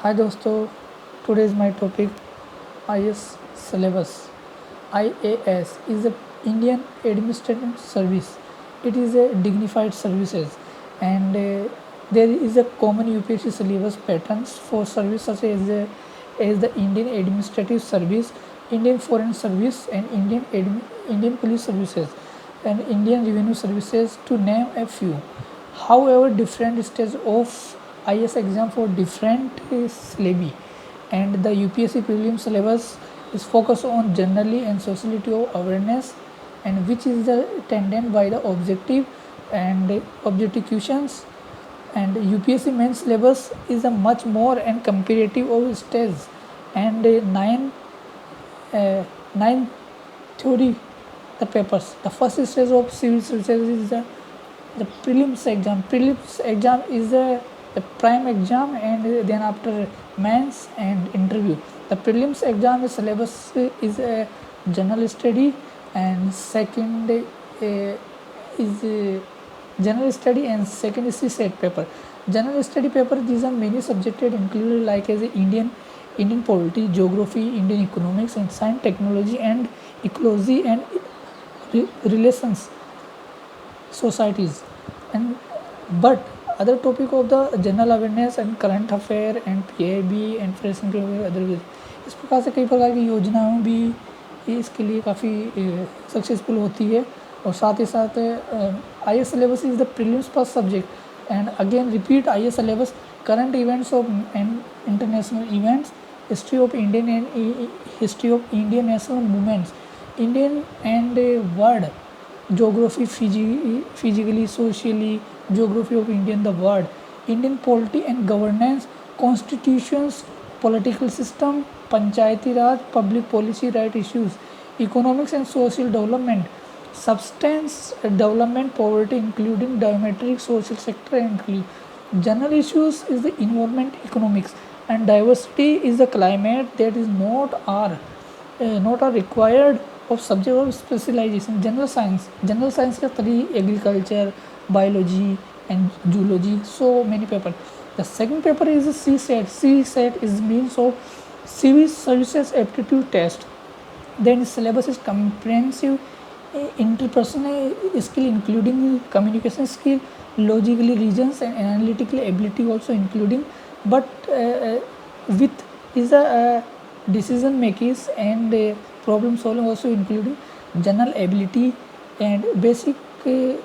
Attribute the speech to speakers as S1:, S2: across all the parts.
S1: Hi दोस्तों, today is my topic IS syllabus. IAS is the Indian Administrative Service. It is a dignified services and there is a common UPSC syllabus patterns for service such as the Indian Administrative Service, Indian Foreign Service and Indian Police Services and Indian Revenue Services to name a few. However, different stages of IS exam for different syllabi and the UPSC prelim syllabus is focused on generally and sociality of awareness and which is the tended by the objective and objective questions, and UPSC main syllabus is a much more and comparative of stage and nine theory the papers. The first stage of civil services is the prelims exam. Prelims exam is the prime exam and then after mains and interview. The prelims exam syllabus is a general study and second is general study and second is CSAT paper. General study paper, these are many subjected included like as Indian polity, geography, Indian economics and science, technology and ecology and relations societies, and but other topic of the general awareness and current affair and PIB and press other इस प्रकार से कई प्रकार की योजनाएं भी इसके लिए काफ़ी सक्सेसफुल होती है। और साथ ही साथ IS syllabus is the prelims first subject and again repeat IS syllabus current events of and international events, history of Indian and history of Indian national movements, Indian and world geography, physically, socially, geography of Indian, the world, Indian polity and governance, constitutions, political system, panchayati raj, public policy right issues, economics and social development, substance development, poverty, including diametric social sector and general issues is the environment, economics, and diversity is the climate that is not are required of subject of specialization. General science का study agriculture, biology and zoology, so many paper. The second paper is the CSAT is means of civil services aptitude test. Then syllabus is comprehensive interpersonal skill including communication skill, logically reasons and analytical ability also including, but with is a decision making and problem solving also including, general ability and basic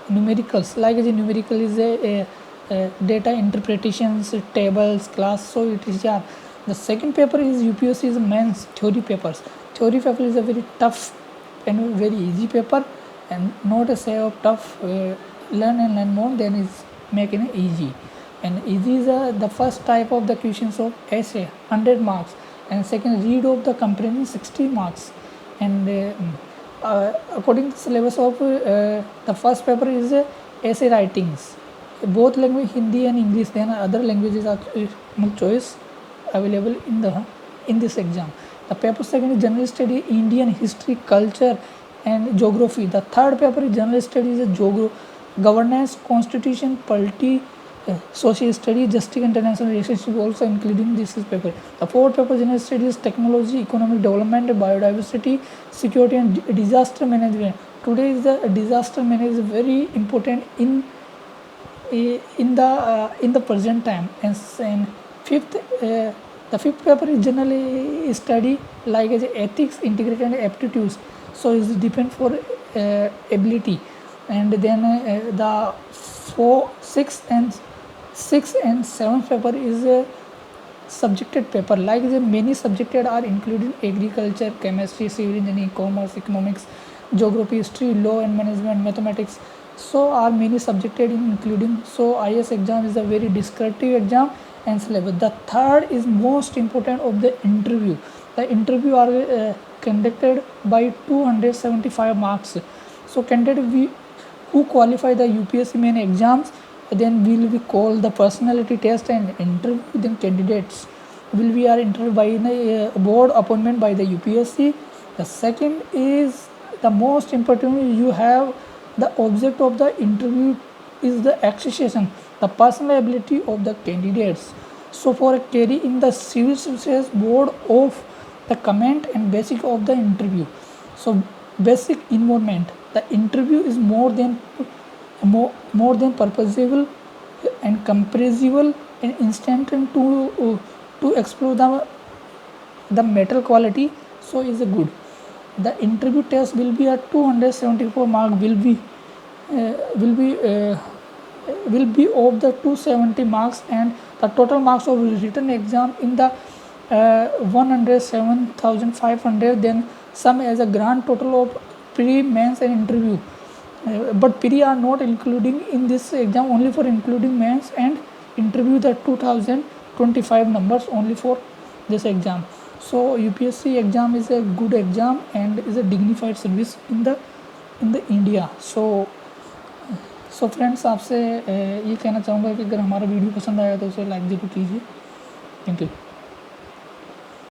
S1: numericals like the numerical is a data interpretations, tables, class, so it is the second paper is UPSC is mains theory papers. Theory paper is a very tough and very easy paper and not a say of tough, learn more then is making it easy, and easy is the first type of the questions of essay 100 marks and second read of the comprehension 60 marks, and according to syllabus of the first paper is essay writings, both language Hindi and English, then other languages are choice available in this exam. The paper second is general study Indian history, culture and geography. The third paper is general studies is governance, constitution, polity, social study, justice, international relationship also including this is paper. The fourth paper general studies technology, economic development, biodiversity, security and disaster management. Today is the disaster management very important in the present time, and fifth the fifth paper is generally study like as ethics, integrity and aptitudes, so is depend for ability, and then the sixth and seventh paper is a subjected paper like the many subjected are including agriculture, chemistry, civil engineering, commerce, economics, geography, history, law and management, mathematics, so are many subjected including. So IS exam is a very descriptive exam and syllabus. The third is most important of the interview. The interview are conducted by 275 marks. So candidate who qualify the UPSC main exams, then will be called the personality test and interview. Then candidates will be are interviewed by a board appointment by the UPSC. The second is the most important. You have the object of the interview is the accession, the personal ability of the candidates. So for a query in the civil services board of the comment and basic of the interview. So basic involvement, the interview is more than purposeful and comprehensible and instant to explore the metal quality. So is a good. The interview test will be a 274 mark will be of the 270 marks, and the total marks of written exam in the 107,500, then sum as a grand total of pre, mains and interview. But pre are not including in this exam, only for including mains and interview, the 2025 numbers only for this exam. So UPSC exam is a good exam and is a dignified service in the India. So friends, आपसे ये कहना चाहूँगा कि अगर हमारा video पसंद आया तो उसे लाइक ज़रूर कीजिए. Thank you.